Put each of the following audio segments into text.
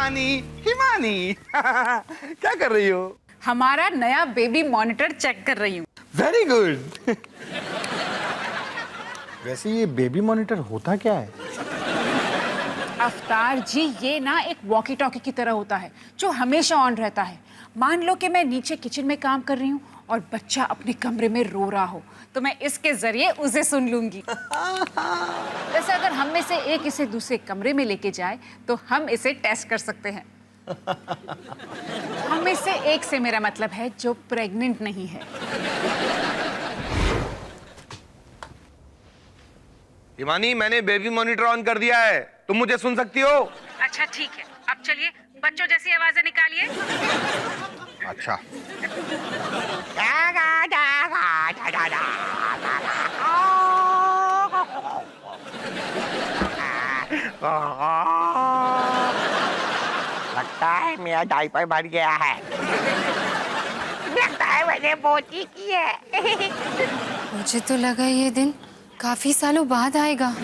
हिमानी हिमानी क्या कर रही हो? हमारा नया बेबी मॉनिटर चेक कर रही हूँ। Very good. वैसे ये बेबी मॉनिटर होता क्या है? अवतार जी, ये ना एक वॉकी टॉकी की तरह होता है जो हमेशा ऑन रहता है। मान लो कि मैं नीचे किचन में काम कर रही हूँ और बच्चा अपने कमरे में रो रहा हो, तो मैं इसके जरिए उसे सुन लूंगी। वैसे अगर हम में से एक इसे दूसरे कमरे में लेके जाए तो हम इसे टेस्ट कर सकते हैं। हम में से एक से मेरा मतलब है जो प्रेग्नेंट नहीं है। हिमानी, मैंने बेबी मॉनिटर ऑन कर दिया है, तुम मुझे सुन सकती हो? अच्छा ठीक है, अब चलिए बच्चों जैसी आवाजें निकालिए। अच्छा। लगता है मेरा डायपर भर गया है। लगता है मैंने पोटी की है। मुझे तो लगा ये दिन काफी सालों बाद आएगा।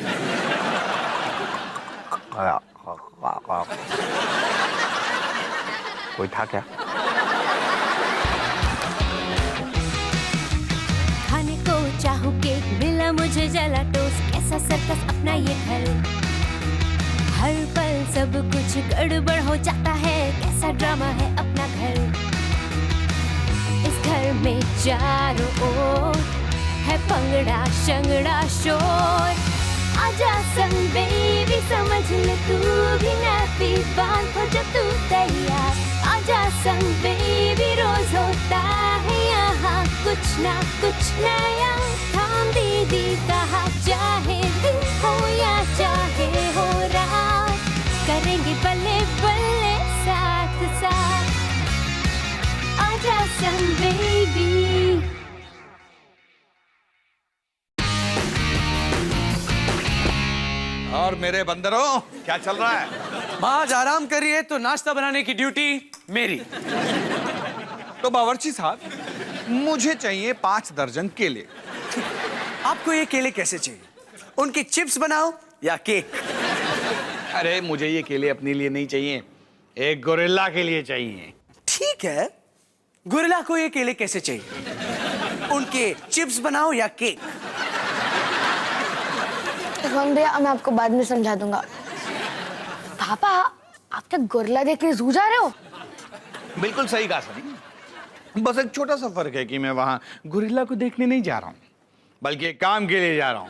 कोई था क्या? खाने को चाहूं केक, मिला मुझे जला टोस्ट, कैसा सर्कस अपना ये घर। हर पल सब कुछ गड़बड़ हो जाता है, कैसा ड्रामा है अपना घर। इस घर में चारों ओर है पंगड़ा शंगड़ा शोर। आजा संग बेबी, समझ ले तू भी नैपी बांध हो जब तू तैयार। आजा संग बेबी, रोज होता है यहाँ कुछ ना कुछ नया। थाम दीदी कहा, चाहे दिन हो या चाहे हो रात, करेंगे बल्ले बल्ले साथ साथ। आजा संग बेबी। और मेरे बंदरों, क्या चल रहा है? माँ आज आराम करिए तो नाश्ता बनाने की ड्यूटी मेरी। तो बावर्ची साहब, मुझे चाहिए 5 दर्जन केले। आपको ये केले कैसे चाहिए? उनकी चिप्स बनाओ या केक? अरे मुझे ये केले अपने लिए नहीं चाहिए, एक गोरिल्ला के लिए चाहिए। ठीक है, गोरिल्ला को ये केले कैसे चाहिए? उनके चिप्स बनाओ या केक? रंग भैया, मैं आपको बाद में समझा दूंगा। पापा, आप क्या गोरिल्ला देखने ज़ू जा रहे हो? बिल्कुल सही कहा सनी। बस एक छोटा सा फर्क है कि मैं वहां गोरिल्ला को देखने नहीं जा रहा हूं, बल्कि एक काम के लिए जा रहा हूं,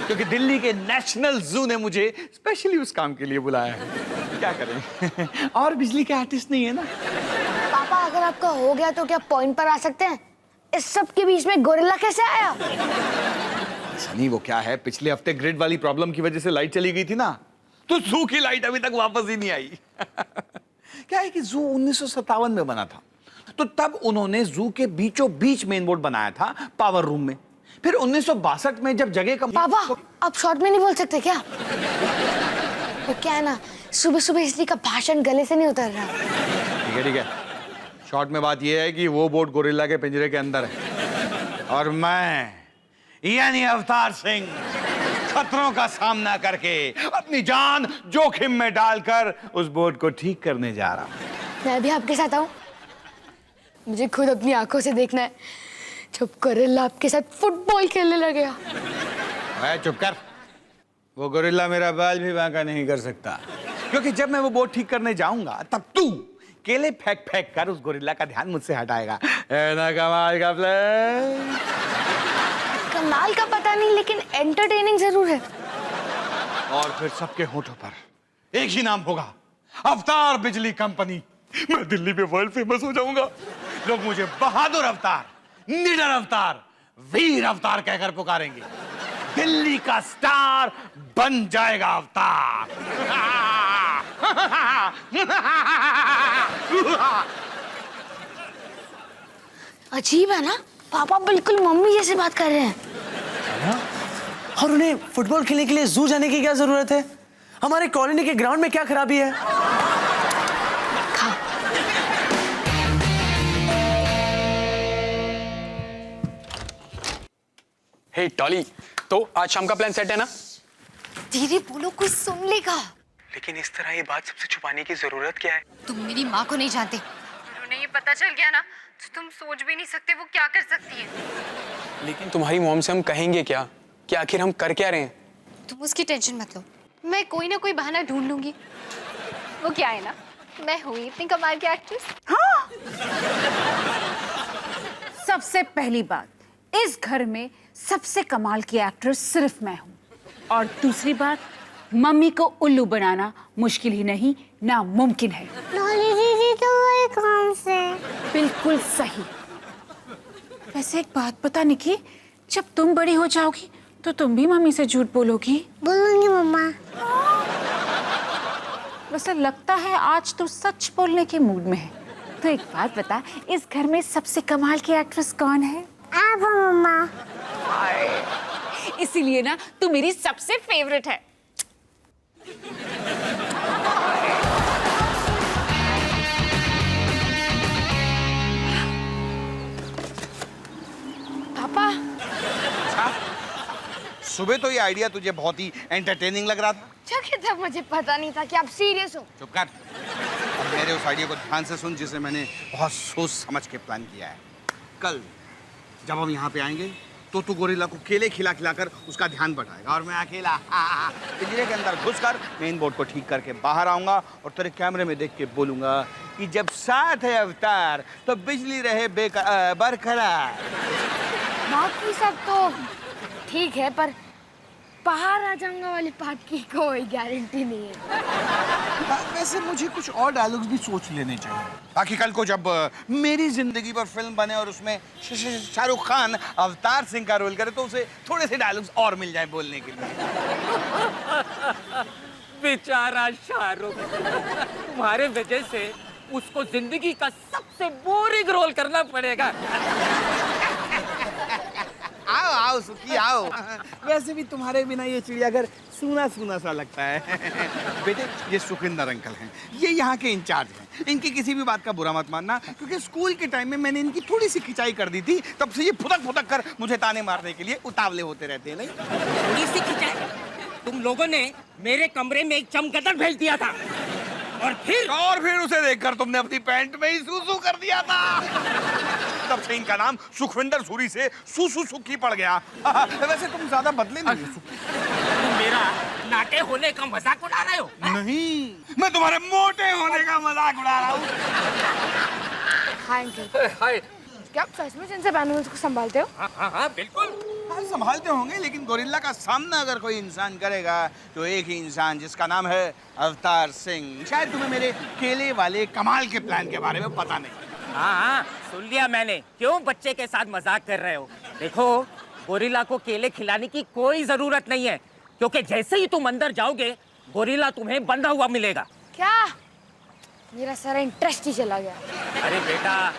क्योंकि दिल्ली के नेशनल जू ने मुझे स्पेशली उस काम के लिए बुलाया है। क्या करें, और बिजली के आर्टिस्ट नहीं है ना। पापा, अगर आपका हो गया तो क्या पॉइंट पर आ सकते हैं? इस सब के बीच में गोरिल्ला कैसे आया? सनी, वो क्या है, पिछले हफ्ते ग्रिड वाली प्रॉब्लम की वजह से लाइट चली गई थी ना, तो जू की लाइट अभी तक वापस ही नहीं आई। क्या है कि जू 1957 में बना था, तो तब उन्होंने जू के बीचों बीच मेन बोर्ड बनाया था पावर रूम में। फिर 1962 में जब जगह कम। पापा, आप शॉर्ट में नहीं बोल सकते क्या? वो क्या है ना, सुबह सुबह इसलिए का भाषण गले से नहीं उतर रहा। ठीक है ठीक है, शॉर्ट में बात यह है कि वो बोर्ड गोरिल्ला के पिंजरे के अंदर है, और मैं यानी अवतार सिंह खतरों का सामना करके अपनी जान जोखिम में डालकर उस बोर्ड को ठीक करने जा रहा हूं। मैं भी आपके साथ आऊं? मुझे खुद अपनी आंखों से देखना है जब गोरिल्ला आपके साथ फुटबॉल खेलने लगेगा। चुप कर, वो गोरिल्ला मेरा बाल भी बांका नहीं कर सकता, क्योंकि जब मैं वो बोर्ड ठीक करने जाऊंगा तब तू केले फेंक फेंक कर उस गोरिल्ला का ध्यान मुझसे हटाएगा। है ना कमाल का प्लान? कमाल का पता नहीं, लेकिन एंटरटेनिंग जरूर है। और फिर सबके होठों पर एक ही नाम होगा, अवतार बिजली कंपनी। मैं दिल्ली में वर्ल्ड फेमस हो जाऊंगा। लोग मुझे बहादुर अवतार, निडर अवतार, वीर अवतार कहकर पुकारेंगे। दिल्ली का स्टार बन जाएगा अवतार। अजीब है ना, पापा बिल्कुल मम्मी जैसे बात कर रहे हैं। और उन्हें फुटबॉल खेलने के लिए जू जाने की क्या जरूरत है? हमारे कॉलोनी के ग्राउंड में क्या खराबी है? हे टॉली, तो आज शाम का प्लान सेट है ना? धीरे बोलो, कोई सुन लेगा। लेकिन इस तरह ये बात सबसे छुपाने की जरूरत क्या है? तुम मेरी माँ को नहीं जानते। अगर उन्हें ये पता चल गया ना तो तुम सोच भी नहीं सकते वो क्या कर सकती है। लेकिन तुम्हारी मॉम से हम कहेंगे क्या कि आखिर हम कर क्या रहे हैं? तुम उसकी टेंशन मत लो, मैं कोई ना कोई बहाना ढूंढ लूंगी। वो क्या है ना, मैं हुई इतनी कमाल की एक्ट्रेस। सबसे पहली बात, इस घर में सबसे कमाल की एक्ट्रेस सिर्फ मैं हूँ। और दूसरी बात, मम्मी को उल्लू बनाना मुश्किल ही नहीं नामुमकिन है। डॉली दीदी तो वही कौन से? बिल्कुल सही। वैसे एक बात पता निकी, जब तुम बड़ी हो जाओगी तो तुम भी मम्मी से झूठ बोलोगी? बोलूंगी मम्मा। वैसे लगता है आज तो सच बोलने के मूड में है। तो एक बात बता, इस घर में सबसे कमाल की एक्ट्रेस कौन है? आप हो मम्मा। इसीलिए ना तू मेरी सबसे फेवरेट है। पापा, सुबह तो ये आइडिया तुझे बहुत ही एंटरटेनिंग लग रहा था। जगह तक मुझे पता नहीं था कि आप सीरियस हो। चुप कर। अब मेरे उस आइडिया को ध्यान से सुन जिसे मैंने बहुत सोच समझ के प्लान किया है। कल जब हम यहाँ पे आएंगे तो तू गोरिल्ला को केले खिला खिलाकर उसका ध्यान बढ़ाएगा और मैं अकेला पिंजरे के अंदर घुसकर मेन बोर्ड को ठीक करके बाहर आऊंगा और तेरे कैमरे में देख के बोलूंगा कि जब साथ है अवतार तो बिजली रहे बरकरार। बाकी सब तो ठीक है, पर बाहर आ जाऊंगा वाली बात की कोई गारंटी नहीं है। वैसे मुझे कुछ और डायलॉग्स भी सोच लेने चाहिए ताकि कल को जब मेरी जिंदगी पर फिल्म बने और उसमें शाहरुख खान अवतार सिंह का रोल करे तो उसे थोड़े से डायलॉग्स और मिल जाए बोलने के लिए। बेचारा शाहरुख, तुम्हारे वजह से उसको जिंदगी का सबसे बोरिंग रोल करना पड़ेगा। आओ आओ सुखी आओ। वैसे भी तुम्हारे बिना ये चिड़ियाघर सूना सूना सा लगता है। बेटे, ये सुखविंदर अंकल हैं, ये यहाँ के इंचार्ज हैं। इनकी किसी भी बात का बुरा मत मानना, क्योंकि स्कूल के टाइम में मैंने इनकी थोड़ी सी खिंचाई कर दी थी, तब से ये फुदक फुदक कर मुझे ताने मारने के लिए उतावले होते रहते हैं। नहीं थोड़ी सी खिंचाई? तुम लोगों ने मेरे कमरे में एक चमगादड़ भेज दिया था और फिर उसे देखकर तुमने अपनी पैंट में ही सूसू कर दिया था। तब से इनका नाम सुखविंदर सूरी से सूसू सुखी पड़ गया। वैसे तुम ज्यादा बदले नहीं हो। तुम मेरा नाटे होने का मजाक उड़ा रहे हो? नहीं, मैं तुम्हारे मोटे होने का मजाक उड़ा रहा हूँ। हाँ अंकल, क्या आप सच में जिनसे एनिमल्स को संभालते हो? हाँ बिल्कुल। हाँ, संभालते होंगे, लेकिन गोरिल्ला का सामना अगर कोई इंसान करेगा तो एक ही इंसान जिसका नाम है अवतार सिंह। शायद तुम्हें मेरे केले वाले कमाल के प्लान के बारे में पता नहीं। हाँ, सुन लिया मैंने। क्यों बच्चे के साथ मजाक कर रहे हो? देखो, गोरिल्ला को केले खिलाने की कोई जरूरत नहीं है, क्योंकि जैसे ही तुम अंदर जाओगे गोरिल्ला तुम्हें बंधा हुआ मिलेगा। क्या? मेरा सारा इंटरेस्ट ही चला गया। अरे बेटा,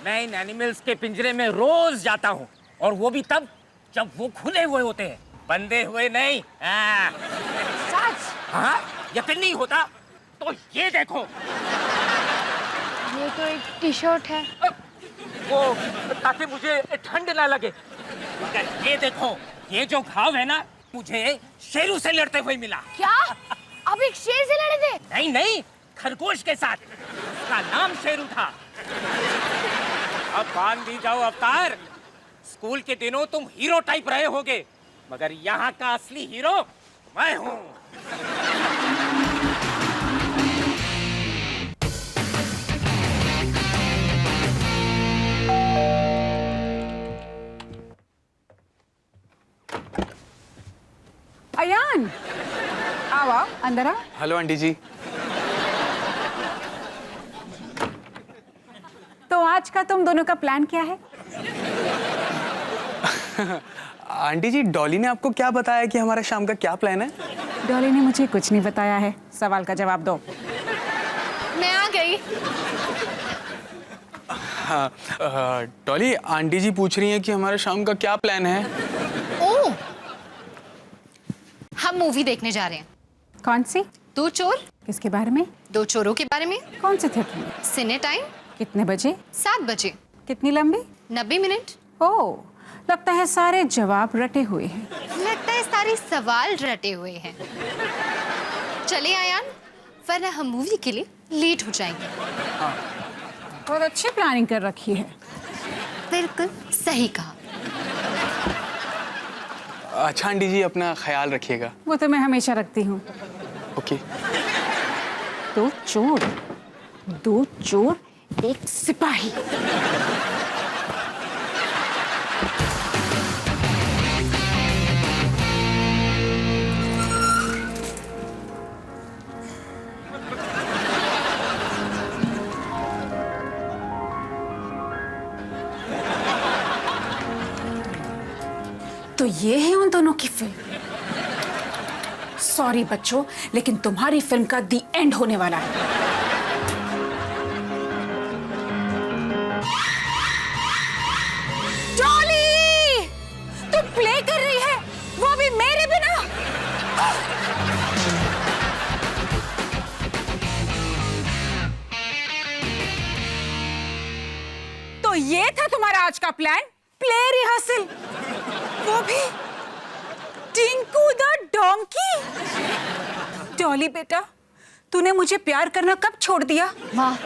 मैं इन एनिमल्स के पिंजरे में रोज जाता हूँ, और वो भी तब जब वो खुले हुए होते हैं, बंधे हुए नहीं। सच? हाँ, यकीन नहीं होता तो ये देखो। ये तो एक टी शर्ट है। वो ताकि मुझे ठंड ना लगे। मगर ये देखो, ये जो घाव है ना, मुझे शेरू से लड़ते हुए मिला। क्या? अब एक शेर से लड़े थे? नहीं नहीं, खरगोश के साथ। उसका नाम शेरू था। अब मान भी जाओ अवतार, स्कूल के दिनों तुम हीरो टाइप रहे होगे, मगर यहाँ का असली हीरो मैं हूँ। अयान, आओ आओ, अंदर आओ। हेलो आंटी जी। तो आज का तुम दोनों का प्लान क्या है? आंटी जी, डॉली ने आपको क्या बताया कि हमारा शाम का क्या प्लान है? डॉली ने मुझे कुछ नहीं बताया है। सवाल का जवाब दो। मैं आ गई। हाँ, डॉली, आंटी जी पूछ रही हैं कि हमारा शाम का क्या प्लान है। ओह, हम मूवी देखने जा रहे हैं। कौन सी? दो चोर। किसके बारे में? दो चोरों के बारे में। कौन से थिएटर में? सिने टाइम कितने बजे? 7 बजे। कितनी लंबी? 90 मिनट। ओह, लगता है सारे जवाब रटे हुए हैं। लगता है सारे सवाल रटे हुए हैं। चले आयान, वरना हम मूवी के लिए लेट हो जाएंगे। बहुत अच्छी प्लानिंग कर रखी है। बिल्कुल सही कहा। अच्छा आंटी जी, अपना ख्याल रखिएगा। वो तो मैं हमेशा रखती हूँ। ओके। दो चोर एक सिपाही। तो ये है उन दोनों की फिल्म। सॉरी बच्चों, लेकिन तुम्हारी फिल्म का दी एंड होने वाला है। डॉली, तू प्ले कर रही है, वो भी मेरे बिना। तो ये था तुम्हारा आज का प्लान, प्ले रिहर्सल, वो भी टिंकू द डोंकी। डॉली बेटा, तूने मुझे प्यार करना कब छोड़ दिया? माँ,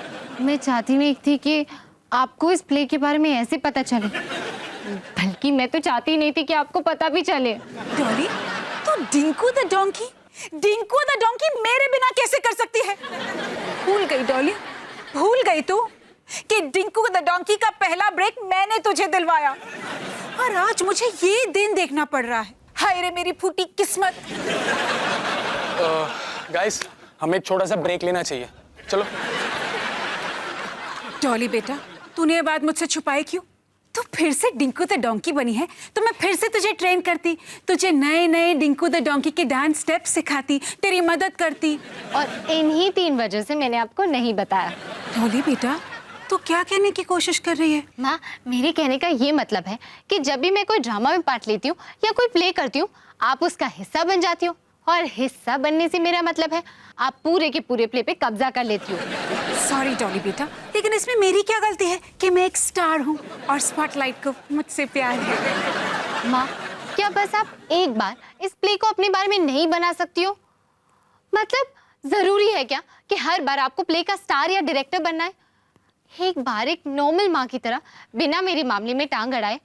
मैं चाहती नहीं थी कि आपको इस प्ले के बारे में ऐसे पता चले, बल्कि मैं तो चाहती नहीं थी कि आपको पता भी चले। डॉली, तू डिंकू द डोंकी मेरे बिना कैसे कर सकती है? भूल गई डॉली, भूल गई तू कि डिंकू द डोंकी का पहला ब्रेक मैंने तुझे दिलवाया, और आज मुझे ये दिन देखना पड़ रहा है। हाय रे मेरी फूटी किस्मत। गाइस, हमें एक छोटा सा ब्रेक लेना चाहिए। चलो। डॉली बेटा, तूने ये बात मुझसे छुपाई क्यों? तू फिर से डिंकू द डोंकी बनी है तो मैं फिर से तुझे ट्रेन करती, तुझे नए नए डिंकू द डोंकी के डांस स्टेप सिखाती, तेरी मदद करती। और इन्हीं 3 वजह से मैंने आपको नहीं बताया। डॉली बेटा, तू क्या कहने की कोशिश कर रही है? माँ, मेरे कहने का ये मतलब है कि जब भी मैं कोई ड्रामा में पार्ट लेती हूँ या कोई प्ले करती हूँ, आप उसका हिस्सा बन जाती हो, और हिस्सा बनने से मेरा मतलब है आप पूरे के पूरे प्ले पे कब्जा कर लेती हो। सॉरी डॉली बेटा, लेकिन इसमें मेरी क्या गलती है कि मैं एक स्टार हूँ और स्पॉटलाइट को मुझसे प्यार है। माँ, क्या बस आप एक बार इस प्ले को अपने बारे में नहीं बना सकती हो? मतलब जरूरी है क्या कि हर बार आपको प्ले का स्टार या डायरेक्टर बनना है? एक बार एक नॉर्मल माँ की तरह बिना मेरे मामले में टांग अड़ाए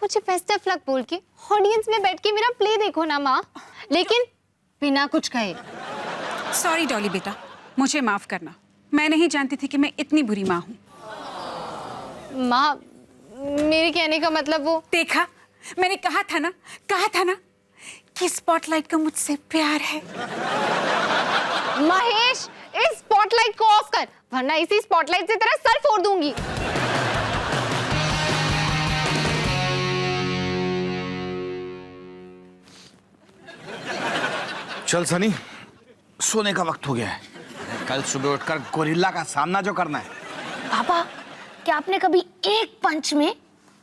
मुझे बेस्ट ऑफ लक बोल के ऑडियंस में बैठ के मेरा प्ले देखो ना माँ, लेकिन बिना कुछ कहे। सॉरी डॉली बेटा, मुझे माफ करना, मैं नहीं जानती थी कि मैं इतनी बुरी माँ हूँ। माँ, मेरे कहने का मतलब वो देखा, मैंने कहा था ना कि स्पॉटलाइट को मुझसे प्यार है। महेश, इस स्पॉटलाइट को ऑफ कर, वरना इसी स्पॉटलाइट से तेरा सर फोड़ दूंगी। चल सनी, सोने का वक्त हो गया है। कल सुबह उठकर गोरिल्ला का सामना जो करना है। पापा, क्या आपने कभी एक पंच में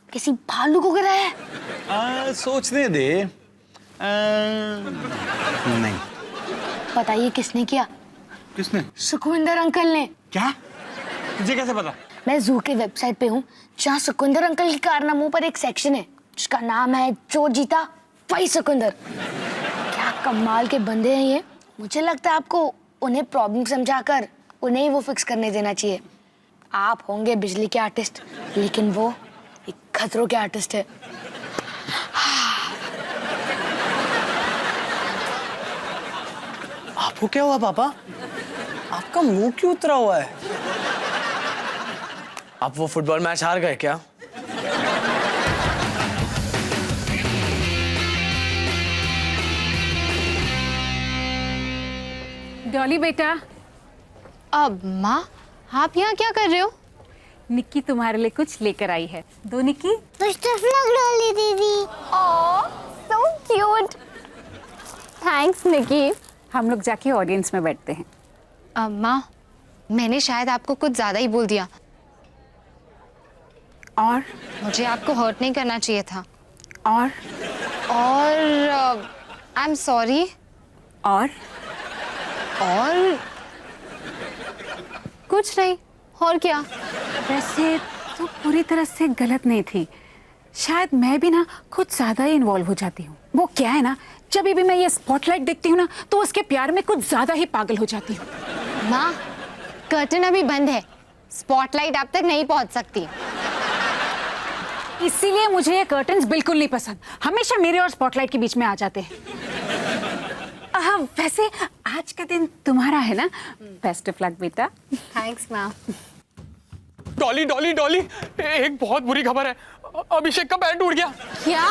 किसी भालू को गिराया है? सोचने दे। नहीं। बताइए किसने किया? किसने? सुखविंदर अंकल ने। क्या? तुझे कैसे पता? मैं जू के वेबसाइट पे हूँ, जहाँ सुखविंदर अंकल के कारनामों पर एक सेक्शन है जिसका नाम है जो जीता वही सुखविंदर। क्या कमाल के बंदे हैं ये। मुझे लगता है आपको उन्हें प्रॉब्लम समझाकर उन्हें ही वो फिक्स करने देना चाहिए। आप होंगे बिजली के आर्टिस्ट, लेकिन वो एक खतरों के आर्टिस्ट है। आपको क्या हुआ पापा? आपका मुंह क्यों उतरा हुआ है? आप वो फुटबॉल मैच हार गए क्या? डॉली बेटा। अब माँ, आप यहाँ क्या कर रहे हो? निक्की तुम्हारे लिए कुछ लेकर आई है। दो निक्की। डॉली दीदी। ओह, सो क्यूट। थैंक्स निक्की। हम लोग जाके ऑडियंस में बैठते हैं। माँ, मैंने शायद आपको कुछ ज्यादा ही बोल दिया। और मुझे आपको हर्ट नहीं करना चाहिए था। और आई एम सॉरी। और कुछ नहीं। और क्या? वैसे तो पूरी तरह से गलत नहीं थी, शायद मैं भी ना कुछ ज्यादा ही इन्वॉल्व हो जाती हूँ। वो क्या है ना जब भी मैं ये स्पॉटलाइट देखती हूँ ना तो उसके प्यार में कुछ ज्यादा ही पागल हो जाती हूँ। माँ, कर्टन अभी बंद है, स्पॉटलाइट अब तक नहीं पहुंच सकती। इसीलिए मुझे ये कर्टन्स बिल्कुल नहीं पसंद, हमेशा मेरे और स्पॉटलाइट के बीच में आ जाते हैं। वैसे आज का दिन तुम्हारा है ना? बेस्ट ऑफ लक बेटा। थैंक्स माँ। डॉली डॉली डॉली, एक बहुत बुरी खबर है, अभिषेक का पैर टूट गया। क्या?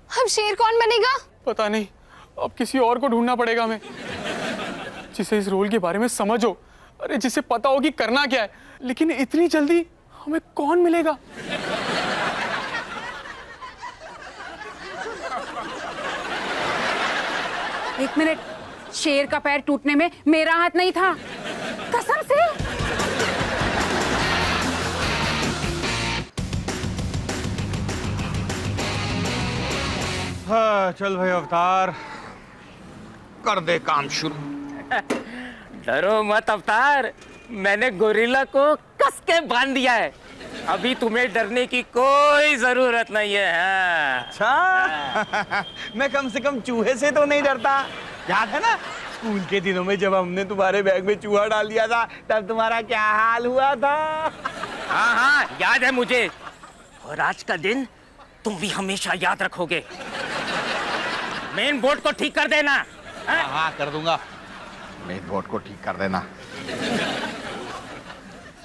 हम शेर कौन बनेगा? पता नहीं, अब किसी और को ढूंढना पड़ेगा हमें, जिसे इस रोल के बारे में समझ हो, अरे जिसे पता हो कि करना क्या है। लेकिन इतनी जल्दी हमें कौन मिलेगा? एक मिनट, शेर का पैर टूटने में मेरा हाथ नहीं था, कसम से। हाँ, चल भाई अवतार, कर दे काम शुरू। डरो मत अवतार, मैंने गोरिल्ला को कस के बांध दिया है। अभी तुम्हें डरने की कोई जरूरत नहीं है। हाँ। अच्छा मैं कम से कम चूहे से तो नहीं डरता। याद है ना स्कूल के दिनों में जब हमने तुम्हारे बैग में चूहा डाल दिया था, तब तुम्हारा क्या हाल हुआ था? हाँ हाँ, याद है मुझे। और आज का दिन तुम भी हमेशा याद रखोगे। मेन बोर्ड को ठीक कर देना। हाँ कर दूंगा, मेन बोर्ड को ठीक कर देना।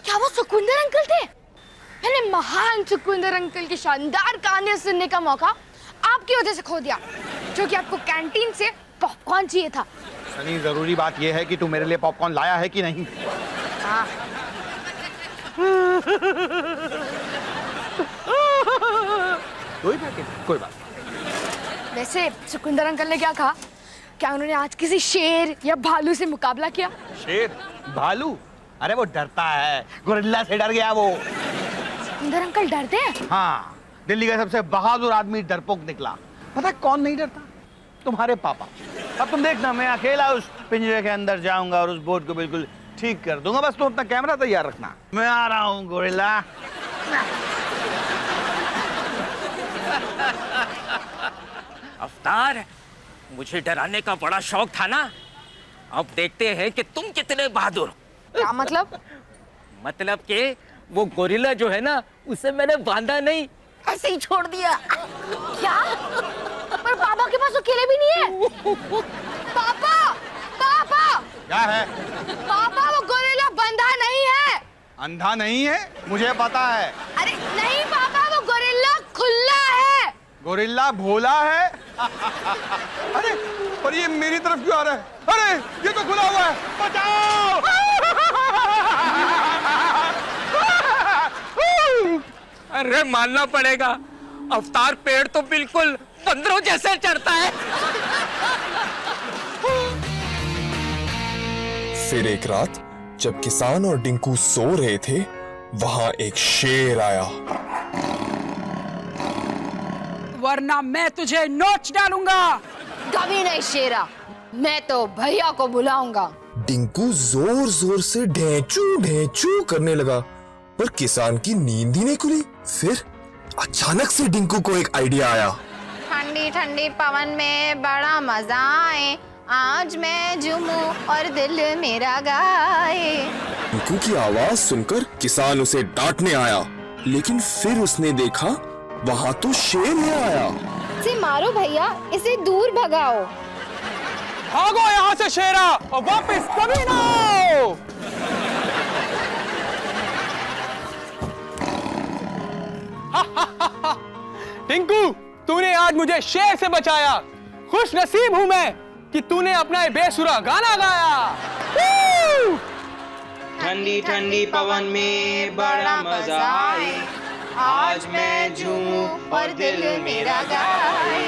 क्या वो सुकुंदर अंकल थे? मैंने महान सुकुंदर अंकल की शानदार कहानियां सुनने का मौका आपकी वजह से खो दिया, जो कि आपको कैंटीन से पॉपकॉर्न चाहिए था। सनी, जरूरी बात यह है कि तू मेरे लिए पॉपकॉर्न लाया है कि नहीं? हाँ। कोई बात। वैसे सुकुंदर अंकल ने क्या कहा? क्या उन्होंने आज किसी शेर या भालू से मुकाबला किया? शेर? भालू? अरे वो डरता है, गोरिल्ला से डर गया वो। सुकुंदर अंकल डरते हैं? हाँ, दिल्ली का सबसे बहादुर आदमी डरपोक निकला। पता है कौन नहीं डरता? तुम्हारे पापा। अब तुम देखना, मैं अकेला उस पिंजरे के अंदर जाऊंगा और उस बोर्ड को बिल्कुल ठीक कर दूंगा। बस तुम अपना कैमरा तैयार रखना, मैं आ रहा हूँ गोरिल्ला। अवतार, मुझे डराने का बड़ा शौक था ना। अब देखते हैं कि तुम कितने बहादुर हो। क्या मतलब? मतलब कि वो गोरिल्ला जो है ना, उसे मैंने बांधा नहीं, ऐसे ही छोड़ दिया। क्या? पर पापा के पास अकेले भी नहीं है। पापा, पापा, क्या है? पापा, वो गोरिल्ला बंधा नहीं है। अंधा नहीं है, मुझे पता है। अरे नहीं पापा, वो गोरिल्ला खुला है। गोरिल्ला भोला है? अरे पर ये मेरी तरफ क्यों आ रहा है? अरे ये तो खुला हुआ है, बचाओ! अरे मानना पड़ेगा, अवतार पेड़ तो बिल्कुल बंदरों जैसे चढ़ता है। फिर एक रात जब किसान और डिंकू सो रहे थे, वहां एक शेर आया। वरना मैं तुझे नोच डालूंगा। कभी नहीं शेरा, मैं तो भैया को बुलाऊंगा। डिंकू जोर जोर से ढेंचू ढेंचू करने लगा, पर किसान की नींद ही नहीं खुली। फिर अचानक से डिंकू को एक आइडिया आया। ठंडी ठंडी पवन में बड़ा मजा आए, आज मैं झूमूं और दिल मेरा गाए। डिंकू की आवाज सुनकर किसान उसे डांटने आया, लेकिन फिर उसने देखा वहां तो शेर नहीं आया। इसे मारो भैया, इसे दूर भगाओ। भागो यहाँ से शेरा, और वापस कभी ना आओ। टिंकू, तूने आज मुझे शेर से बचाया। खुश नसीब हूं मैं कि तूने अपना ये बेसुरा गाना गाया। ठंडी ठंडी पवन में बड़ा मजा आए, आज मैं झूमूं और दिल मेरा गाए।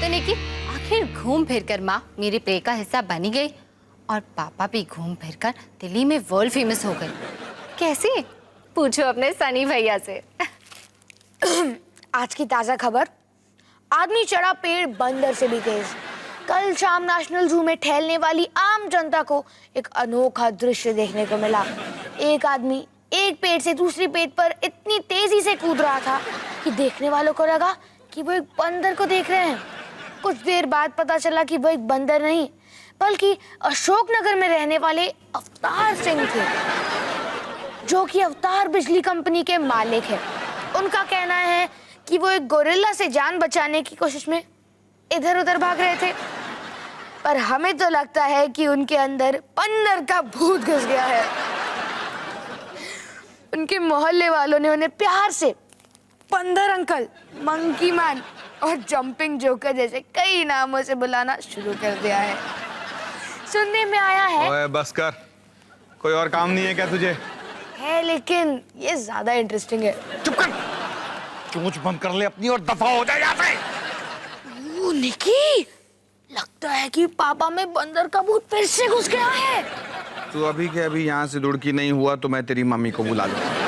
तो निकी, आखिर घूम फिर कर माँ मेरे प्ले का हिस्सा बनी गई और पापा भी घूम फिर कर दिल्ली में वर्ल्ड फेमस हो गए। कैसे? पूछो अपने सनी भैया से। आज की ताजा खबर, आदमी चढ़ा पेड़ बंदर से भी तेज। कल शाम नेशनल जू में टहलने वाली आम जनता को एक अनोखा दृश्य देखने को मिला। एक आदमी एक पेड़ से दूसरी पेड़ पर इतनी तेजी से कूद रहा था कि देखने वालों को लगा कि वो एक बंदर को देख रहे हैं। कुछ देर बाद पता चला कि वो एक बंदर नहीं बल्कि अशोकनगर में रहने वाले अवतार सिंह थे, जो कि अवतार बिजली कंपनी के मालिक हैं। उनका कहना है कि वो एक गोरिल्ला से जान बचाने की कोशिश में इधर उधर भाग रहे थे, पर हमें तो लगता है कि उनके अंदर बंदर का भूत घुस गया है। उनके मोहल्ले वालों ने उन्हें प्यार से बंदर अंकल, मंकी मैन और जंपिंग जोकर जैसे कई नामों से बुलाना शुरू कर दिया है। सुनने में आया है। ओए बस कर, कोई और काम नहीं है क्या तुझे? है, लेकिन ये ज्यादा इंटरेस्टिंग है। चुप कर, चोंच बंद कर ले अपनी और दफा हो जाए यहाँ से। ओ निकी, लगता है कि पापा में बंदर का भूत फिर से घुस गया है। तू अभी के अभी यहाँ से दुड़की नहीं हुआ तो मैं तेरी मम्मी को बुला लूंगा।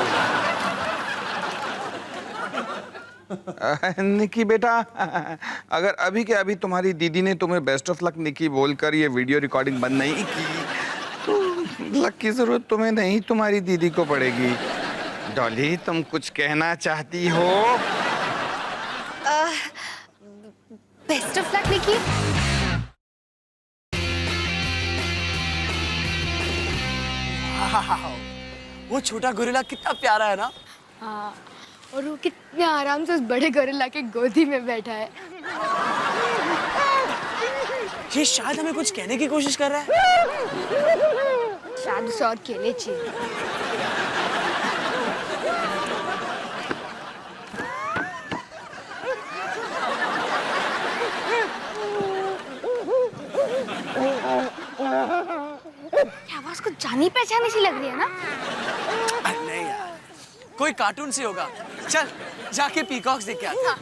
निकी बेटा, अगर अभी के अभी तुम्हारी दीदी ने तुम्हें बेस्ट ऑफ लक निकी बोलकर ये वीडियो रिकॉर्डिंग बंद नहीं की तो लक की जरूरत तुम्हें नहीं तुम्हारी दीदी को पड़ेगी। डॉली, तुम कुछ कहना चाहती हो? बेस्ट ऑफ लक निकी। वो छोटा गोरिल्ला कितना प्यारा है ना। हाँ, और वो कितने आराम से उस बड़े गोरिल्ला के गोदी में बैठा है। ये शायद हमें कुछ कहने की कोशिश कर रहा है। शायद उसे और केले चाहिए। आवाज कुछ जानी पहचानी सी लग रही है ना? नहीं यार, कोई कार्टून से होगा। चल जाके पीकॉक्स देख के आता। हाँ।